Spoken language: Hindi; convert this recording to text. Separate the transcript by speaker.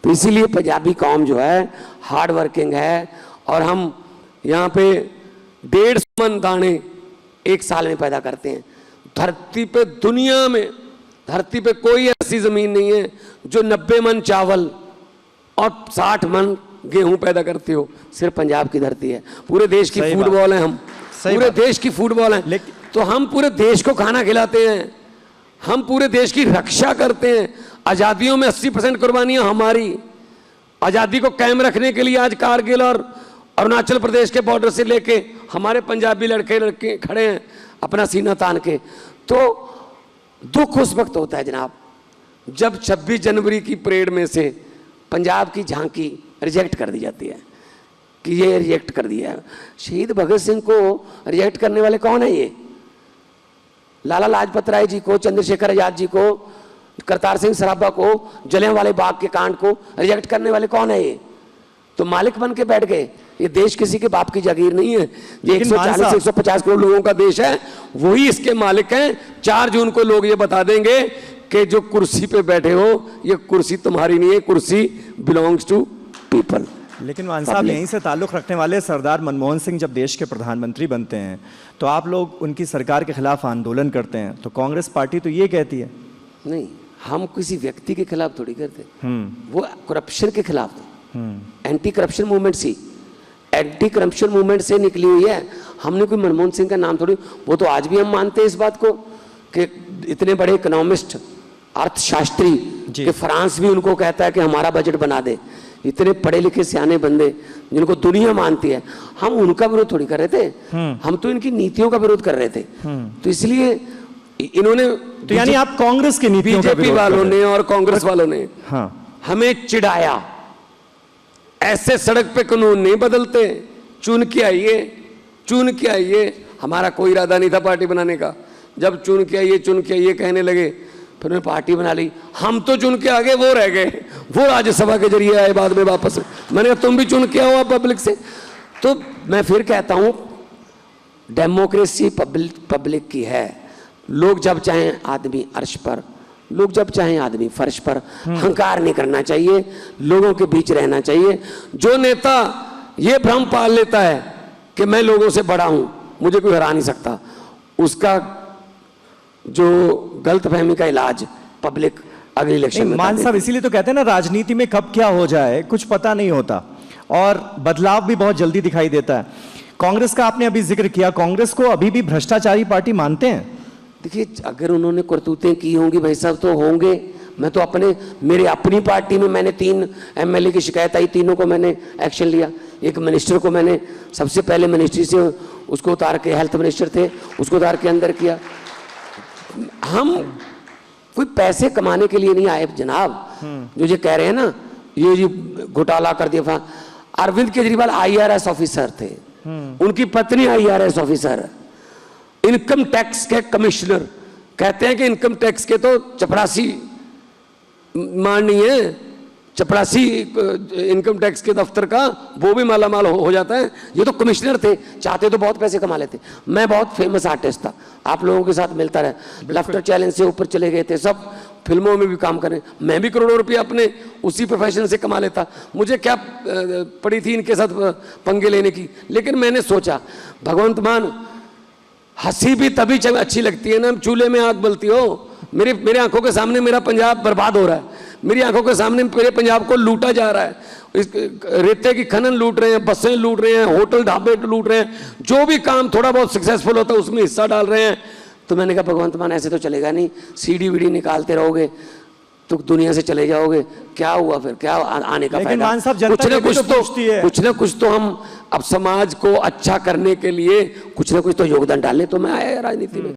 Speaker 1: तो इसीलिए पंजाबी कौम जो है हार्ड वर्किंग है, और हम यहाँ पे 150 मन दाने एक साल में पैदा करते हैं। धरती पे, दुनिया में धरती पे कोई ऐसी जमीन नहीं है जो 90 मन चावल और 60 मन गेहूं पैदा करती हो, सिर्फ पंजाब की धरती है। पूरे देश की फुटबॉल है हम, पूरे देश की फुटबॉल है। तो हम पूरे देश को खाना खिलाते हैं, हम पूरे देश की रक्षा करते हैं। आज़ादियों में 80% कुर्बानियां हमारी। आज़ादी को कायम रखने के लिए आज कारगिल और अरुणाचल प्रदेश के बॉर्डर से लेके हमारे पंजाबी लड़के खड़े हैं अपना सीना तान के। तो दुख उस वक्त होता है जनाब जब 26 जनवरी की परेड में से पंजाब की झांकी रिजेक्ट कर दी जाती है कि ये रिजेक्ट कर दिया है। शहीद भगत सिंह को रिजेक्ट करने वाले कौन है? ये लाला लाजपत राय जी को, चंद्रशेखर आजाद जी को, करतार सिंह सराभा को, जलियांवाले बाग के कांड को रिजेक्ट करने वाले कौन है? ये तो मालिक बन के बैठ गए। ये देश किसी के बाप की जागीर नहीं है, ये 140-150 करोड़ लोगों का देश है, वही इसके मालिक हैं। 4 जून को लोग ये बता देंगे कि जो कुर्सी पे बैठे हो ये कुर्सी तुम्हारी नहीं है, कुर्सी बिलोंग्स टू पीपल।
Speaker 2: लेकिन मान साहब, यहीं से ताल्लुक़ रखने वाले सरदार मनमोहन सिंह जब देश के प्रधानमंत्री बनते हैं तो आप लोग उनकी सरकार के खिलाफ आंदोलन करते हैं, तो कांग्रेस पार्टी तो ये कहती है
Speaker 1: नहीं, हम किसी व्यक्ति के खिलाफ थोड़ी करते, वो करप्शन के खिलाफ थे। एंटी करप्शन मूवमेंट सी, एंटी करप्शन मूवमेंट से निकली हुई है। हमने कोई मनमोहन सिंह का नाम थोड़ी, वो तो आज भी हम मानते हैं इस बात को कि इतने बड़े इकोनॉमिस्ट, अर्थशास्त्री कि फ्रांस भी उनको कहता है कि हमारा बजट बना दे। इतने पढ़े लिखे सियाने बंदे जिनको दुनिया मानती है, हम उनका विरोध थोड़ी कर रहे थे, हम तो इनकी नीतियों का विरोध कर रहे थे। तो इसलिए इन्होंने,
Speaker 2: तो यानी आप कांग्रेस की नीतियों का विरोध,
Speaker 1: बीजेपी वालों ने और कांग्रेस वालों ने हमें चिढ़ाया। ऐसे सड़क पे कानून नहीं बदलते, चुन के आइए, चुन के आइए। हमारा कोई इरादा नहीं था पार्टी बनाने का। जब चुन के आइए कहने लगे, फिर उन्होंने पार्टी बना ली। हम तो चुन के आगे, वो रह गए, वो राज्यसभा के जरिए आए बाद में वापस। मैंने कहा तुम भी चुन के आओ पब्लिक से। तो मैं फिर कहता हूं, डेमोक्रेसी पब्लिक की है। लोग जब चाहें आदमी अर्श पर, लोग जब चाहें आदमी फर्श पर। हंकार नहीं करना चाहिए, लोगों के बीच रहना चाहिए। जो नेता ये भ्रम पाल लेता है कि मैं लोगों से बड़ा हूं, मुझे कोई हरा नहीं सकता, उसका जो गलतफहमी का इलाज पब्लिक अगले इलेक्शन में।
Speaker 2: मान साहब, इसीलिए तो कहते हैं ना, राजनीति में कब क्या हो जाए कुछ पता नहीं होता, और बदलाव भी बहुत जल्दी दिखाई देता है। कांग्रेस का आपने अभी जिक्र किया, कांग्रेस को अभी भी भ्रष्टाचारी पार्टी मानते हैं?
Speaker 1: देखिए, अगर उन्होंने करतूतें की होंगी भाई साहब तो होंगे। मैं तो मेरे अपनी पार्टी में मैंने 3 MLA की शिकायत आई, तीनों को मैंने एक्शन लिया। एक मिनिस्टर को मैंने सबसे पहले मिनिस्ट्री से उसको उतार के, हेल्थ मिनिस्टर थे, उसको उतार के अंदर किया। हम कोई पैसे कमाने के लिए नहीं आए जनाब। जो ये कह रहे हैं ना, ये जी घोटाला कर दिया। अरविंद केजरीवाल IRS ऑफिसर थे, उनकी पत्नी IRS ऑफिसर, इनकम टैक्स के कमिश्नर। कहते हैं कि इनकम टैक्स के तो चपरासी माननीय है, चपरासी इनकम टैक्स के दफ्तर का वो भी मालामाल हो जाता है। ये तो कमिश्नर थे, चाहते तो बहुत पैसे कमा लेते। मैं बहुत फेमस आर्टिस्ट था, आप लोगों के साथ मिलता रहा, लाफ्टर चैलेंज से ऊपर चले गए थे, सब फिल्मों में भी काम करें। मैं भी करोड़ों रुपये अपने उसी प्रोफेशन से कमा लेता। मुझे क्या पड़ी थी इनके साथ पंगे लेने की। लेकिन मैंने सोचा, भगवंत मान, हंसी भी तभी अच्छी लगती है ना चूल्हे में आग बलती हो। मेरे आंखों के सामने मेरा पंजाब बर्बाद हो रहा है, मेरी आंखों के सामने मेरे पंजाब को लूटा जा रहा है। रेते की खनन लूट रहे हैं, बसें लूट रहे हैं, होटल ढाबे लूट रहे हैं, जो भी काम थोड़ा बहुत सक्सेसफुल होता है उसमें हिस्सा डाल रहे हैं। तो मैंने कहा भगवंत मान, ऐसे तो चलेगा नहीं, सीडी वीडी निकालते रहोगे तो दुनिया से चले जाओगे। क्या हुआ फिर, क्या आने का फायदा? कुछ ना कुछ तो हम अब समाज को अच्छा करने के लिए कुछ ना कुछ तो योगदान डालें। तो मैं आया राजनीति में।